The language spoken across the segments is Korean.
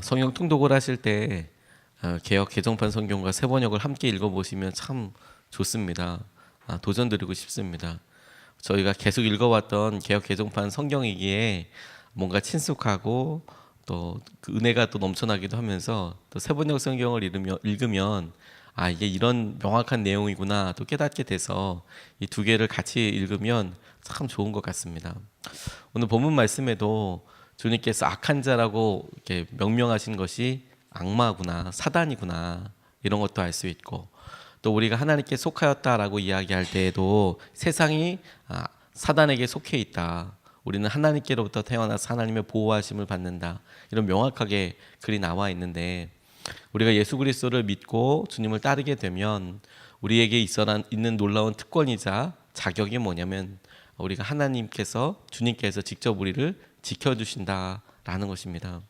성경 통독을 하실 때 개역 개정판 성경과 세번역을 함께 읽어보시면 참 좋습니다. 도전드리고 싶습니다. 저희가 계속 읽어왔던 개역 개정판 성경이기에 뭔가 친숙하고 또 그 은혜가 또 넘쳐나기도 하면서 또 세번역 성경을 읽으면 이게 이런 명확한 내용이구나 또 깨닫게 돼서 이 두 개를 같이 읽으면 참 좋은 것 같습니다. 오늘 본문 말씀에도 주님께서 악한 자라고 이렇게 명명하신 것이 악마구나, 사단이구나 이런 것도 알 수 있고, 또 우리가 하나님께 속하였다라고 이야기할 때에도 세상이 사단에게 속해 있다. 우리는 하나님께로부터 태어나서 하나님의 보호하심을 받는다. 이런 명확하게 글이 나와 있는데, 우리가 예수 그리스도를 믿고 주님을 따르게 되면 우리에게 있는 놀라운 특권이자 자격이 뭐냐면, 우리가 주님께서 직접 우리를 지켜주신다라는 것입니다.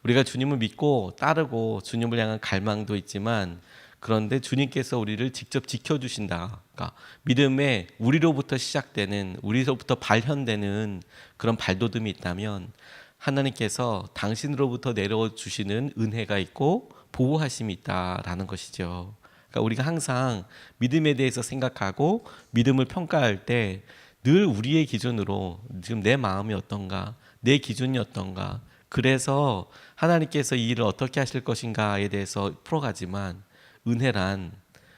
우리가 주님을 믿고 따르고 주님을 향한 갈망도 있지만, 그런데 주님께서 우리를 직접 지켜주신다. 그러니까 믿음에 우리로부터 시작되는, 우리로부터 발현되는 그런 발돋움이 있다면 하나님께서 당신으로부터 내려주시는 은혜가 있고 보호하심이 있다라는 것이죠. 그러니까 우리가 항상 믿음에 대해서 생각하고 믿음을 평가할 때 늘 우리의 기준으로 지금 내 마음이 어떤가, 내 기준이 어떤가, 그래서 하나님께서 이 일을 어떻게 하실 것인가에 대해서 풀어가지만, 은혜란,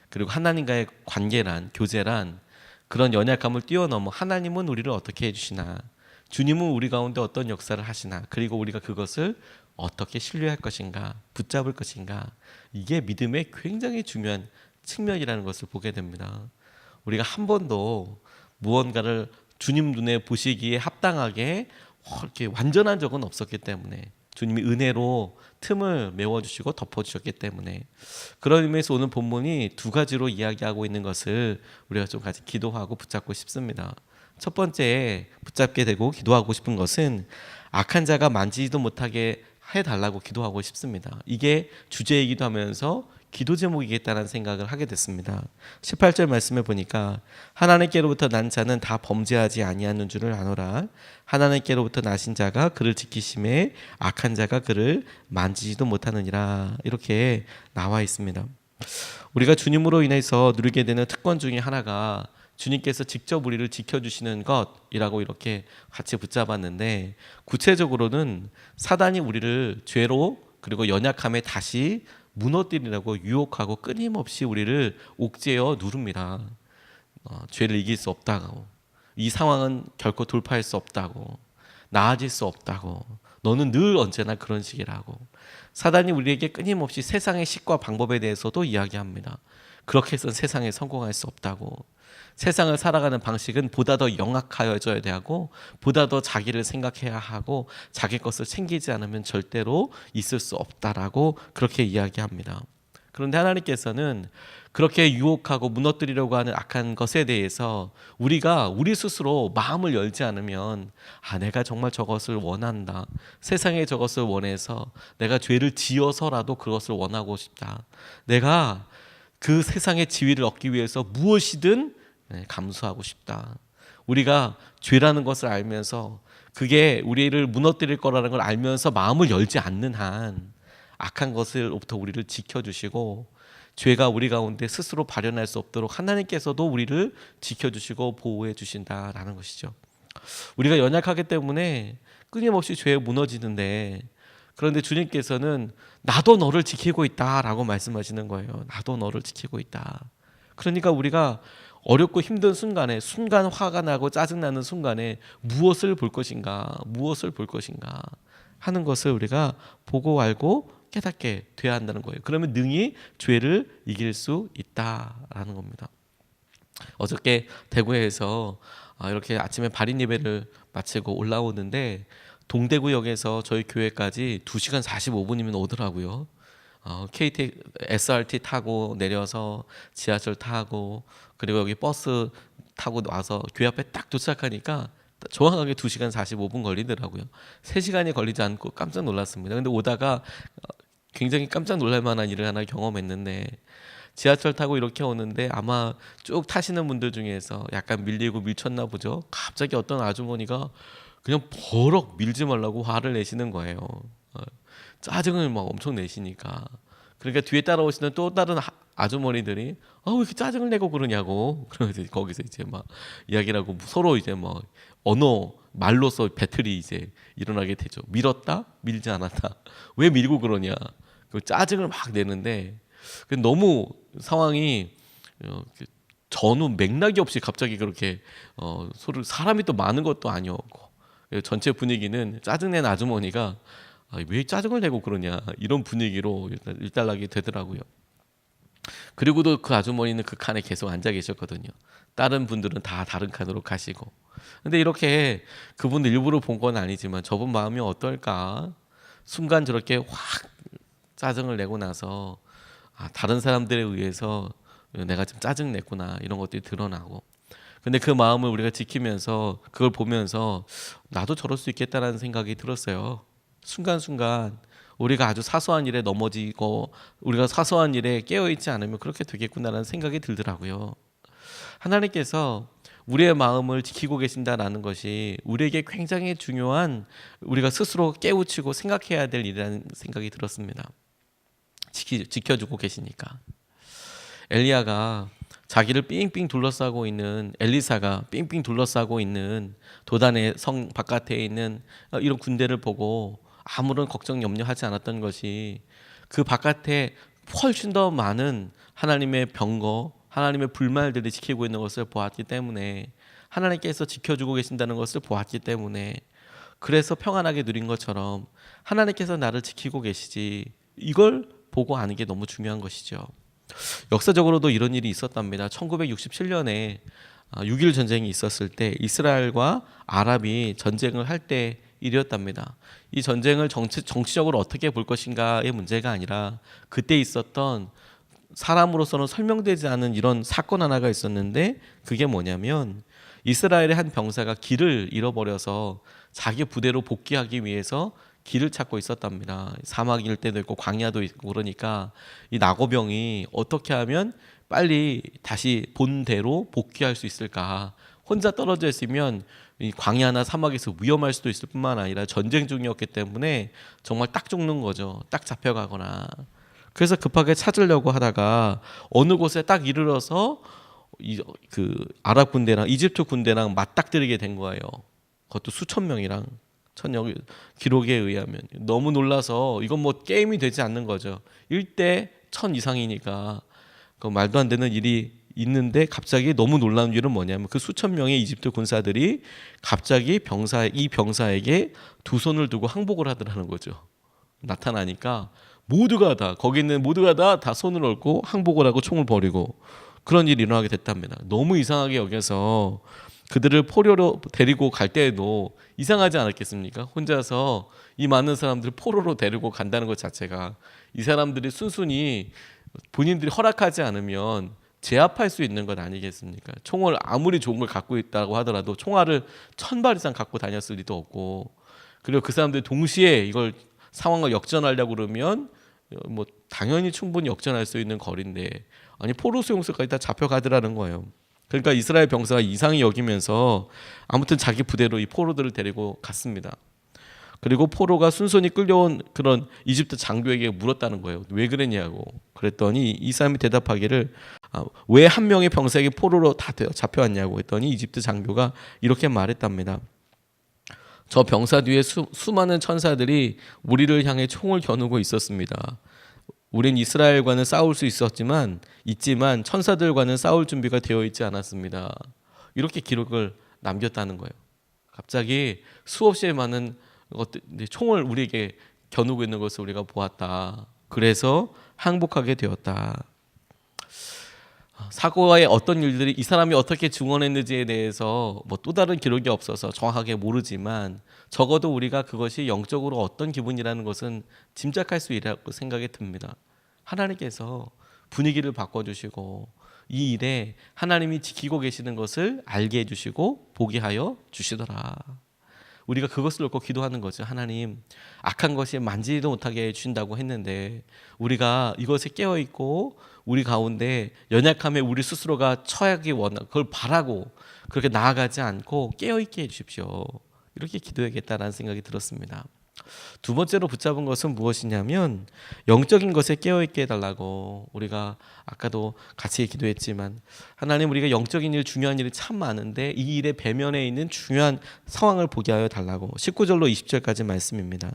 그리고 하나님과의 관계란, 교제란, 그런 연약함을 뛰어넘어 하나님은 우리를 어떻게 해주시나, 주님은 우리 가운데 어떤 역사를 하시나, 그리고 우리가 그것을 어떻게 신뢰할 것인가, 붙잡을 것인가, 이게 믿음의 굉장히 중요한 측면이라는 것을 보게 됩니다. 우리가 한 번도 무언가를 주님 눈에 보시기에 합당하게 이렇게 완전한 적은 없었기 때문에, 주님이 은혜로 틈을 메워주시고 덮어주셨기 때문에, 그런 의미에서 오늘 본문이 두 가지로 이야기하고 있는 것을 우리가 좀 같이 기도하고 붙잡고 싶습니다. 첫 번째 붙잡게 되고 기도하고 싶은 것은 악한 자가 만지지도 못하게 해달라고 기도하고 싶습니다. 이게 주제이기도 하면서 기도 제목이겠다는 생각을 하게 됐습니다. 18절 말씀을 보니까 하나님께로부터 난 자는 다 범죄하지 아니하는 줄을 아노라. 하나님께로부터 나신 자가 그를 지키심에 악한 자가 그를 만지지도 못하느니라. 이렇게 나와 있습니다. 우리가 주님으로 인해서 누리게 되는 특권 중에 하나가 주님께서 직접 우리를 지켜주시는 것이라고 이렇게 같이 붙잡았는데, 구체적으로는 사단이 우리를 죄로 그리고 연약함에 다시 무너뜨리려고 유혹하고 끊임없이 우리를 옥죄어 누릅니다. 죄를 이길 수 없다고, 이 상황은 결코 돌파할 수 없다고, 나아질 수 없다고, 너는 늘 언제나 그런 식이라고 사단이 우리에게 끊임없이 세상의 식과 방법에 대해서도 이야기합니다. 그렇게 해서는 세상에 성공할 수 없다고, 세상을 살아가는 방식은 보다 더 영악하여져야 되고, 보다 더 자기를 생각해야 하고, 자기 것을 챙기지 않으면 절대로 있을 수 없다라고 그렇게 이야기합니다. 그런데 하나님께서는 그렇게 유혹하고 무너뜨리려고 하는 악한 것에 대해서 우리가 우리 스스로 마음을 열지 않으면, 내가 정말 저것을 원한다, 세상에 저것을 원해서 내가 죄를 지어서라도 그것을 원하고 싶다, 내가 그 세상의 지위를 얻기 위해서 무엇이든 감수하고 싶다, 우리가 죄라는 것을 알면서 그게 우리를 무너뜨릴 거라는 걸 알면서 마음을 열지 않는 한 악한 것으로부터 우리를 지켜주시고, 죄가 우리 가운데 스스로 발현할 수 없도록 하나님께서도 우리를 지켜주시고 보호해 주신다라는 것이죠. 우리가 연약하기 때문에 끊임없이 죄에 무너지는데, 그런데 주님께서는 나도 너를 지키고 있다라고 말씀하시는 거예요. 나도 너를 지키고 있다. 그러니까 우리가 어렵고 힘든 순간 화가 나고 짜증나는 순간에 무엇을 볼 것인가 하는 것을 우리가 보고 알고 깨닫게 돼야 한다는 거예요. 그러면 능히 죄를 이길 수 있다라는 겁니다. 어저께 대구에서 이렇게 아침에 발인 예배를 마치고 올라오는데, 동대구역에서 저희 교회까지 2시간 45분이면 오더라고요. KT, SRT 타고 내려서 지하철 타고, 그리고 여기 버스 타고 와서 교회 앞에 딱 도착하니까 정확하게 2시간 45분 걸리더라고요. 3시간이 걸리지 않고 깜짝 놀랐습니다. 근데 오다가 굉장히 깜짝 놀랄 만한 일을 하나 경험했는데, 지하철 타고 이렇게 오는데 아마 쭉 타시는 분들 중에서 약간 밀리고 밀쳤나 보죠. 갑자기 어떤 아주머니가 그냥 버럭 밀지 말라고 화를 내시는 거예요. 짜증을 막 엄청 내시니까. 그러니까 뒤에 따라오시는 또 다른 아주머니들이 왜 이렇게 짜증을 내고 그러냐고. 그래서 거기서 이제 막 이야기를 하고 서로 이제 막 언어 말로서 배틀이 이제 일어나게 되죠. 밀었다, 밀지 않았다. 왜 밀고 그러냐. 그 짜증을 막 내는데 너무 상황이 전후 맥락이 없이 갑자기 그렇게 서로 사람이 또 많은 것도 아니었고 전체 분위기는 짜증낸 아주머니가 왜 짜증을 내고 그러냐 이런 분위기로 일단락이 되더라고요. 그리고도 그 아주머니는 그 칸에 계속 앉아 계셨거든요. 다른 분들은 다 다른 칸으로 가시고. 근데 이렇게 그분 일부러 본 건 아니지만 저분 마음이 어떨까? 순간 저렇게 확 짜증을 내고 나서 다른 사람들에 의해서 내가 좀 짜증 냈구나 이런 것들이 드러나고. 근데 그 마음을 우리가 지키면서 그걸 보면서 나도 저럴 수 있겠다라는 생각이 들었어요. 순간순간 우리가 아주 사소한 일에 넘어지고 우리가 사소한 일에 깨어있지 않으면 그렇게 되겠구나라는 생각이 들더라고요. 하나님께서 우리의 마음을 지키고 계신다라는 것이 우리에게 굉장히 중요한 우리가 스스로 깨우치고 생각해야 될 일이라는 생각이 들었습니다. 지켜주고 계시니까. 엘리야가 자기를 삥삥 둘러싸고 있는 엘리사가 삥삥 둘러싸고 있는 도단의 성 바깥에 있는 이런 군대를 보고 아무런 걱정 염려하지 않았던 것이 그 바깥에 훨씬 더 많은 하나님의 병거, 하나님의 불말들이 지키고 있는 것을 보았기 때문에 하나님께서 지켜주고 계신다는 것을 보았기 때문에 그래서 평안하게 누린 것처럼 하나님께서 나를 지키고 계시지 이걸 보고 아는 게 너무 중요한 것이죠. 역사적으로도 이런 일이 있었답니다. 1967년에 6.1 전쟁이 있었을 때 이스라엘과 아랍이 전쟁을 할 때 일이었답니다. 이 전쟁을 정치적으로 어떻게 볼 것인가의 문제가 아니라 그때 있었던 사람으로서는 설명되지 않은 이런 사건 하나가 있었는데 그게 뭐냐면 이스라엘의 한 병사가 길을 잃어버려서 자기 부대로 복귀하기 위해서 길을 찾고 있었답니다. 사막일 때도 있고 광야도 있고 그러니까 이 낙오병이 어떻게 하면 빨리 다시 본대로 복귀할 수 있을까. 혼자 떨어져 있으면 이 광야나 사막에서 위험할 수도 있을 뿐만 아니라 전쟁 중이었기 때문에 정말 딱 죽는 거죠. 딱 잡혀가거나. 그래서 급하게 찾으려고 하다가 어느 곳에 딱 이르러서 그 아랍 군대랑 이집트 군대랑 맞닥뜨리게 된 거예요. 그것도 수천 명이랑 기록에 의하면 너무 놀라서 이건 뭐 게임이 되지 않는 거죠. 1대 1000 이상이니까 그 말도 안 되는 일이 있는데 갑자기 너무 놀라운 일은 뭐냐면 그 수천 명의 이집트 군사들이 갑자기 이 병사에게 두 손을 두고 항복을 하더라는 거죠. 나타나니까 모두가 다 거기 있는 모두가 다 손을 얹고 항복을 하고 총을 버리고 그런 일이 일어나게 됐답니다. 너무 이상하게 여겨서 그들을 포로로 데리고 갈 때에도 이상하지 않았겠습니까? 혼자서 이 많은 사람들을 포로로 데리고 간다는 것 자체가 이 사람들이 순순히 본인들이 허락하지 않으면 제압할 수 있는 것 아니겠습니까? 총을 아무리 좋은 걸 갖고 있다고 하더라도 총알을 1000발 이상 갖고 다녔을 리도 없고 그리고 그 사람들이 동시에 이걸 상황을 역전하려고 그러면 뭐 당연히 충분히 역전할 수 있는 거리인데 아니 포로 수용소까지 다 잡혀가더라는 거예요. 그러니까 이스라엘 병사가 이상히 여기면서 아무튼 자기 부대로 이 포로들을 데리고 갔습니다. 그리고 포로가 순순히 끌려온 그런 이집트 장교에게 물었다는 거예요. 왜 그랬냐고. 그랬더니 이 사람이 대답하기를 왜 한 명의 병사에게 포로로 다 잡혀왔냐고 했더니 이집트 장교가 이렇게 말했답니다. 저 병사 뒤에 수많은 천사들이 우리를 향해 총을 겨누고 있었습니다. 우린 이스라엘과는 싸울 수 있지만 천사들과는 싸울 준비가 되어 있지 않았습니다. 이렇게 기록을 남겼다는 거예요. 갑자기 수없이 많은 총을 우리에게 겨누고 있는 것을 우리가 보았다. 그래서 항복하게 되었다. 사고의 어떤 일들이 이 사람이 어떻게 증언했는지에 대해서 뭐 또 다른 기록이 없어서 정확하게 모르지만 적어도 우리가 그것이 영적으로 어떤 기분이라는 것은 짐작할 수 있다고 생각이 듭니다. 하나님께서 분위기를 바꿔주시고 이 일에 하나님이 지키고 계시는 것을 알게 해주시고 보게 하여 주시더라. 우리가 그것을 놓고 기도하는 거죠. 하나님, 악한 것이 만지지도 못하게 해주신다고 했는데 우리가 이것에 깨어있고 우리 가운데 연약함에 우리 스스로가 처하기 원하고 그걸 바라고 그렇게 나아가지 않고 깨어있게 해주십시오. 이렇게 기도해야겠다라는 생각이 들었습니다. 두 번째로 붙잡은 것은 무엇이냐면 영적인 것에 깨어있게 해달라고. 우리가 아까도 같이 기도했지만 하나님, 우리가 영적인 일, 중요한 일이 참 많은데 이 일의 배면에 있는 중요한 상황을 보게 하여 달라고. 19절로 20절까지 말씀입니다.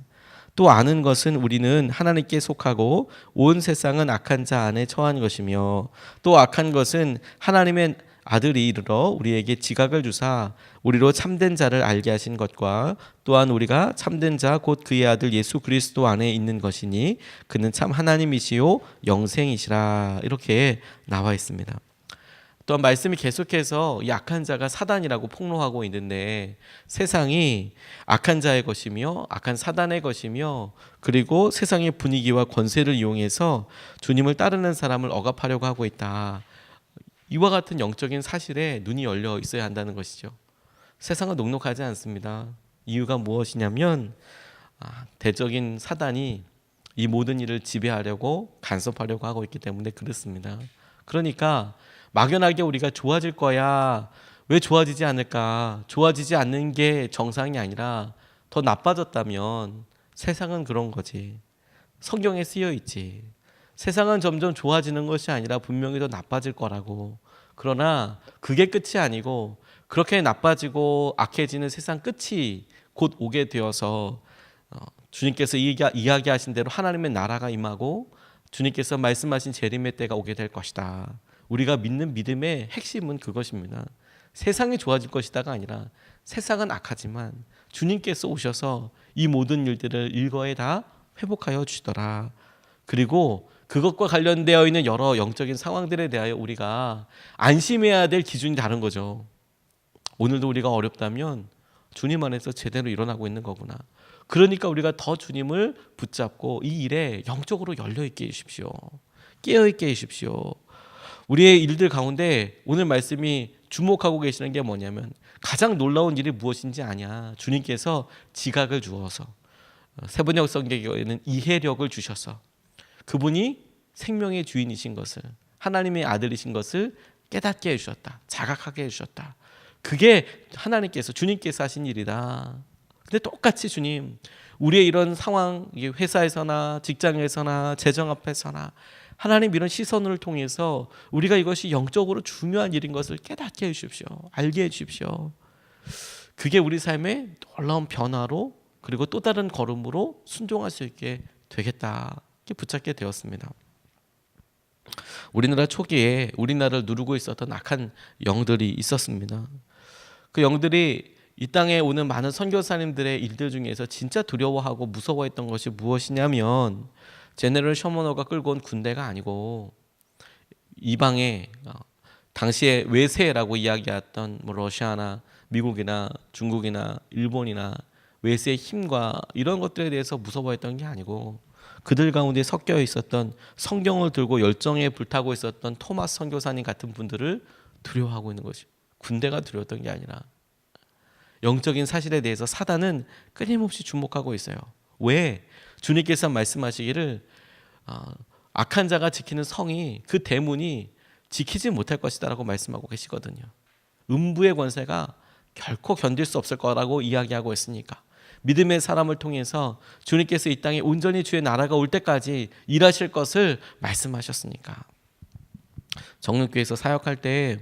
또 아는 것은 우리는 하나님께 속하고 온 세상은 악한 자 안에 처한 것이며, 또 악한 것은 하나님의 아들이 이르러 우리에게 지각을 주사 우리로 참된 자를 알게 하신 것과, 또한 우리가 참된 자 곧 그의 아들 예수 그리스도 안에 있는 것이니 그는 참 하나님이시요 영생이시라. 이렇게 나와 있습니다. 또한 말씀이 계속해서 이 악한 자가 사단이라고 폭로하고 있는데, 세상이 악한 자의 것이며 악한 사단의 것이며, 그리고 세상의 분위기와 권세를 이용해서 주님을 따르는 사람을 억압하려고 하고 있다. 이와 같은 영적인 사실에 눈이 열려 있어야 한다는 것이죠. 세상은 녹록하지 않습니다. 이유가 무엇이냐면 대적인 사단이 이 모든 일을 지배하려고 간섭하려고 하고 있기 때문에 그렇습니다. 그러니까 막연하게 우리가 좋아질 거야, 왜 좋아지지 않을까, 좋아지지 않는 게 정상이 아니라 더 나빠졌다면 세상은 그런 거지, 성경에 쓰여 있지, 세상은 점점 좋아지는 것이 아니라 분명히 더 나빠질 거라고. 그러나 그게 끝이 아니고 그렇게 나빠지고 악해지는 세상 끝이 곧 오게 되어서 주님께서 이야기하신 대로 하나님의 나라가 임하고 주님께서 말씀하신 재림의 때가 오게 될 것이다. 우리가 믿는 믿음의 핵심은 그것입니다. 세상이 좋아질 것이다가 아니라 세상은 악하지만 주님께서 오셔서 이 모든 일들을 일거에 다 회복하여 주시더라. 그리고 그것과 관련되어 있는 여러 영적인 상황들에 대하여 우리가 안심해야 될 기준이 다른 거죠. 오늘도 우리가 어렵다면 주님 안에서 제대로 일어나고 있는 거구나. 그러니까 우리가 더 주님을 붙잡고 이 일에 영적으로 열려있게 해주십시오. 깨어있게 해주십시오. 우리의 일들 가운데 오늘 말씀이 주목하고 계시는 게 뭐냐면, 가장 놀라운 일이 무엇인지 아냐. 주님께서 지각을 주어서, 세번역 성경에는 이해력을 주셔서 그분이 생명의 주인이신 것을, 하나님의 아들이신 것을 깨닫게 해주셨다. 자각하게 해주셨다. 그게 하나님께서, 주님께서 하신 일이다. 근데 똑같이 주님, 우리의 이런 상황, 회사에서나 직장에서나 재정 앞에서나 하나님 이런 시선을 통해서 우리가 이것이 영적으로 중요한 일인 것을 깨닫게 해주십시오. 알게 해주십시오. 그게 우리 삶의 놀라운 변화로, 그리고 또 다른 걸음으로 순종할 수 있게 되겠다. 이렇게 붙잡게 되었습니다. 우리나라 초기에 우리나라를 누르고 있었던 악한 영들이 있었습니다. 그 영들이 이 땅에 오는 많은 선교사님들의 일들 중에서 진짜 두려워하고 무서워했던 것이 무엇이냐면, 제네럴 셔머너가 끌고 온 군대가 아니고 이방의 당시에 외세라고 이야기했던 러시아나 미국이나 중국이나 일본이나 외세의 힘과 이런 것들에 대해서 무서워했던 게 아니고, 그들 가운데 섞여 있었던, 성경을 들고 열정에 불타고 있었던 토마스 선교사님 같은 분들을 두려워하고 있는 것이, 군대가 두려웠던 게 아니라 영적인 사실에 대해서 사단은 끊임없이 주목하고 있어요. 왜? 주님께서 말씀하시기를 악한 자가 지키는 성이, 그 대문이 지키지 못할 것이다 라고 말씀하고 계시거든요. 음부의 권세가 결코 견딜 수 없을 거라고 이야기하고 있으니까, 믿음의 사람을 통해서 주님께서 이 땅에 온전히 주의 나라가 올 때까지 일하실 것을 말씀하셨으니까. 정릉교회에서 사역할 때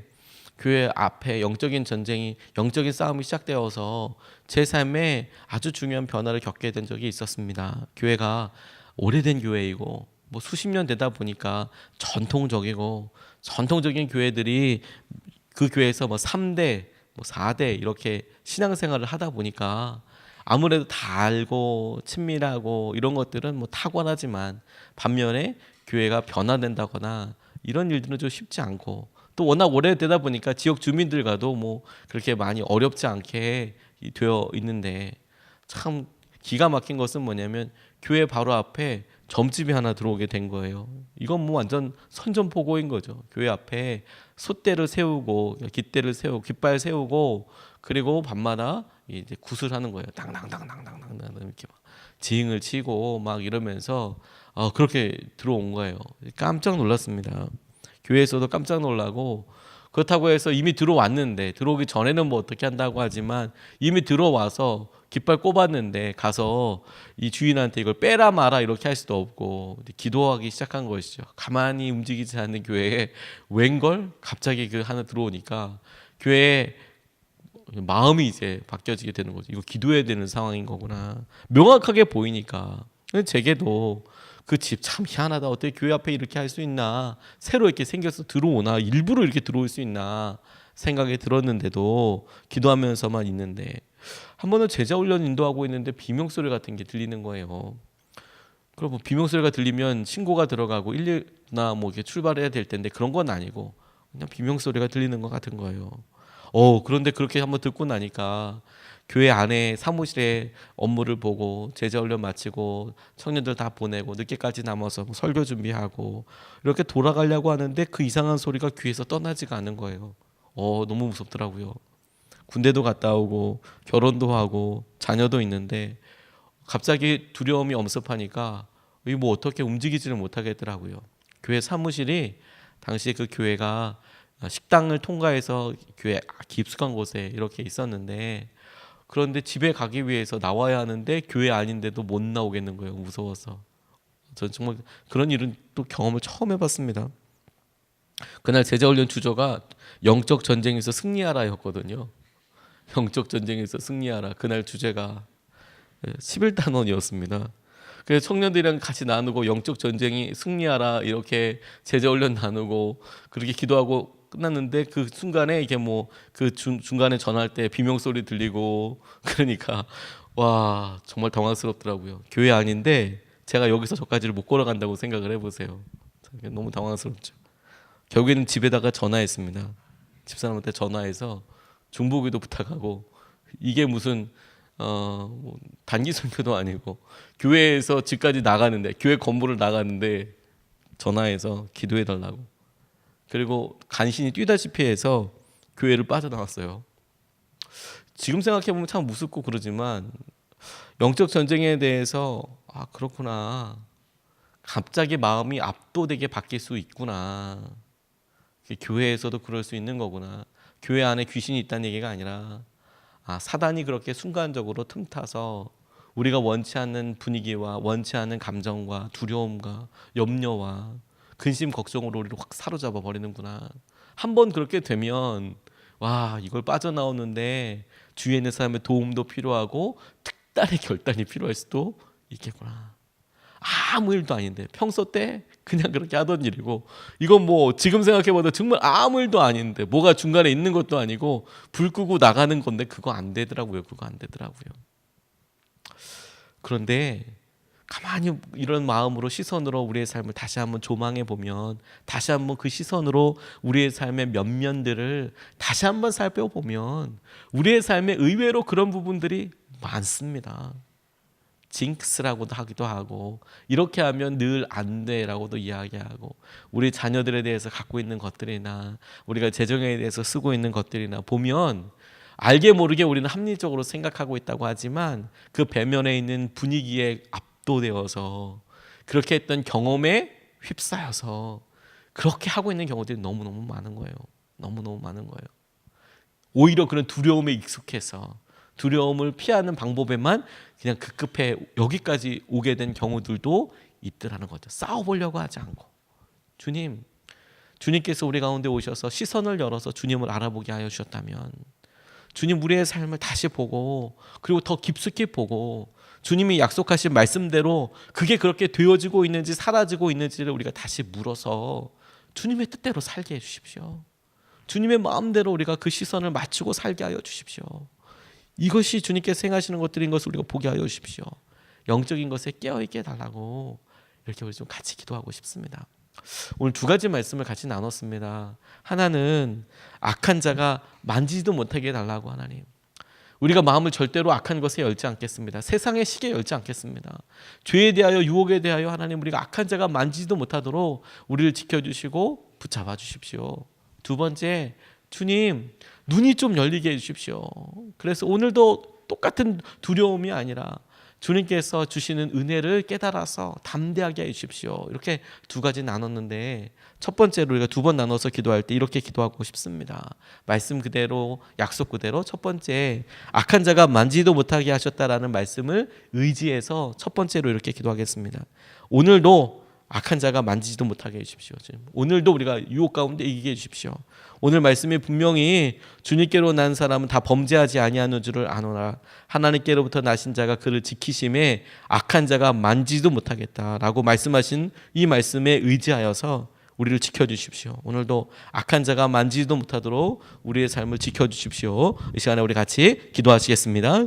교회 앞에 영적인 전쟁이, 영적인 싸움이 시작되어서 제 삶에 아주 중요한 변화를 겪게 된 적이 있었습니다. 교회가 오래된 교회이고 수십 년 되다 보니까 전통적인 교회들이 그 교회에서 3대, 4대 이렇게 신앙생활을 하다 보니까 아무래도 다 알고 친밀하고 이런 것들은 탁월하지만, 반면에 교회가 변화된다거나 이런 일들은 좀 쉽지 않고, 또 워낙 오래되다 보니까 지역 주민들과도 그렇게 많이 어렵지 않게 되어 있는데, 참 기가 막힌 것은 뭐냐면 교회 바로 앞에 점집이 하나 들어오게 된 거예요. 이건 완전 선전포고인 거죠. 교회 앞에 솥대를 세우고 깃대를 세우고 깃발 세우고, 그리고 밤마다 이제 굿을 하는 거예요. 당당당당당당 이렇게 지응을 치고 이러면서 그렇게 들어온 거예요. 깜짝 놀랐습니다. 교회에서도 깜짝 놀라고, 그렇다고 해서 이미 들어왔는데, 들어오기 전에는 뭐 어떻게 한다고 하지만 이미 들어와서 깃발 꼽았는데 가서 이 주인한테 이걸 빼라 마라 이렇게 할 수도 없고 기도하기 시작한 것이죠. 가만히 움직이지 않는 교회에 웬걸 갑자기 그 하나 들어오니까 교회에 마음이 이제 바뀌어지게 되는 거죠. 이거 기도해야 되는 상황인 거구나. 명확하게 보이니까. 제게도 그 집 참 희한하다. 어떻게 교회 앞에 이렇게 할 수 있나. 새로 이렇게 생겨서 들어오나. 일부러 이렇게 들어올 수 있나 생각이 들었는데도 기도하면서만 있는데 한 번은 제자 훈련 인도하고 있는데 비명소리 같은 게 들리는 거예요. 그럼 뭐 비명소리가 들리면 신고가 들어가고 119나 뭐 이렇게 출발해야 될 텐데 그런 건 아니고 그냥 비명소리가 들리는 것 같은 거예요. 그런데 그렇게 한번 듣고 나니까 교회 안에 사무실에 업무를 보고 제자 훈련 마치고 청년들 다 보내고 늦게까지 남아서 뭐 설교 준비하고 이렇게 돌아가려고 하는데 그 이상한 소리가 귀에서 떠나지가 않는 거예요. 너무 무섭더라고요. 군대도 갔다 오고 결혼도 하고 자녀도 있는데 갑자기 두려움이 엄습하니까 이 뭐 어떻게 움직이지를 못하겠더라고요. 교회 사무실이 당시 그 교회가 식당을 통과해서 교회 깊숙한 곳에 이렇게 있었는데 그런데 집에 가기 위해서 나와야 하는데 교회 아닌데도 못 나오겠는 거예요. 무서워서. 전 정말 그런 일은 또 경험을 처음 해봤습니다. 그날 제자훈련 주조가 영적 전쟁에서 승리하라였거든요. 영적 전쟁에서 승리하라. 그날 주제가 11단원이었습니다. 그래서 청년들이랑 같이 나누고 영적 전쟁이 승리하라 이렇게 제자훈련 나누고 그렇게 기도하고 끝났는데 그 순간에 이게 뭐 그 중간에 전화할 때 비명 소리 들리고 그러니까 와 정말 당황스럽더라고요. 교회 아닌데 제가 여기서 저까지를 못 걸어간다고 생각을 해보세요. 너무 당황스럽죠. 결국에는 집에다가 전화했습니다. 집사람한테 전화해서 중보기도 부탁하고 이게 무슨 뭐 단기 선교도 아니고 교회에서 집까지 나가는데 교회 건물을 나가는데 전화해서 기도해 달라고. 그리고 간신히 뛰다시피 해서 교회를 빠져나왔어요. 지금 생각해보면 참 무섭고 그러지만 영적 전쟁에 대해서 그렇구나. 갑자기 마음이 압도되게 바뀔 수 있구나. 교회에서도 그럴 수 있는 거구나. 교회 안에 귀신이 있다는 얘기가 아니라 사단이 그렇게 순간적으로 틈타서 우리가 원치 않는 분위기와 원치 않는 감정과 두려움과 염려와 근심 걱정으로 우리를 확 사로잡아 버리는구나. 한번 그렇게 되면 이걸 빠져나오는데 주위에 있는 사람의 도움도 필요하고 특단의 결단이 필요할 수도 있겠구나. 아무 일도 아닌데 평소 때 그냥 그렇게 하던 일이고 이건 뭐 지금 생각해봐도 정말 아무 일도 아닌데 뭐가 중간에 있는 것도 아니고 불 끄고 나가는 건데 그거 안 되더라고요. 그런데 가만히 이런 마음으로 시선으로 우리의 삶을 다시 한번 조망해 보면 다시 한번 그 시선으로 우리의 삶의 면면들을 다시 한번 살펴보면 우리의 삶에 의외로 그런 부분들이 많습니다. 징크스라고도 하기도 하고 이렇게 하면 늘 안 돼라고도 이야기하고 우리 자녀들에 대해서 갖고 있는 것들이나 우리가 재정에 대해서 쓰고 있는 것들이나 보면 알게 모르게 우리는 합리적으로 생각하고 있다고 하지만 그 배면에 있는 분위기에 압도되어서 그렇게 했던 경험에 휩싸여서 그렇게 하고 있는 경우들이 너무너무 많은 거예요. 너무너무 많은 거예요. 오히려 그런 두려움에 익숙해서 두려움을 피하는 방법에만 그냥 급급해 여기까지 오게 된 경우들도 있더라는 거죠. 싸워보려고 하지 않고 주님께서 우리 가운데 오셔서 시선을 열어서 주님을 알아보게 하여 주셨다면 주님 우리의 삶을 다시 보고 그리고 더 깊숙이 보고 주님이 약속하신 말씀대로 그게 그렇게 되어지고 있는지 사라지고 있는지를 우리가 다시 물어서 주님의 뜻대로 살게 해주십시오. 주님의 마음대로 우리가 그 시선을 맞추고 살게 하여 주십시오. 이것이 주님께서 행하시는 것들인 것을 우리가 보게 하여 주십시오. 영적인 것에 깨어있게 해달라고 이렇게 우리 좀 같이 기도하고 싶습니다. 오늘 두 가지 말씀을 같이 나눴습니다. 하나는 악한 자가 만지지도 못하게 해달라고. 하나님 우리가 마음을 절대로 악한 것에 열지 않겠습니다. 세상의 시기에 열지 않겠습니다. 죄에 대하여 유혹에 대하여 하나님 우리가 악한 자가 만지지도 못하도록 우리를 지켜주시고 붙잡아 주십시오. 두 번째 주님 눈이 좀 열리게 해주십시오. 그래서 오늘도 똑같은 두려움이 아니라 주님께서 주시는 은혜를 깨달아서 담대하게 해주십시오. 이렇게 두 가지 나눴는데 첫 번째로 우리가 두 번 나눠서 기도할 때 이렇게 기도하고 싶습니다. 말씀 그대로 약속 그대로 첫 번째 악한 자가 만지도 못하게 하셨다라는 말씀을 의지해서 첫 번째로 이렇게 기도하겠습니다. 오늘도 악한 자가 만지지도 못하게 해주십시오. 오늘도 우리가 유혹 가운데 이기게 해주십시오. 오늘 말씀이 분명히 주님께로 난 사람은 다 범죄하지 아니하는 줄을 아노라. 하나님께로부터 나신 자가 그를 지키심에 악한 자가 만지지도 못하겠다라고 말씀하신 이 말씀에 의지하여서 우리를 지켜주십시오. 오늘도 악한 자가 만지지도 못하도록 우리의 삶을 지켜주십시오. 이 시간에 우리 같이 기도하시겠습니다.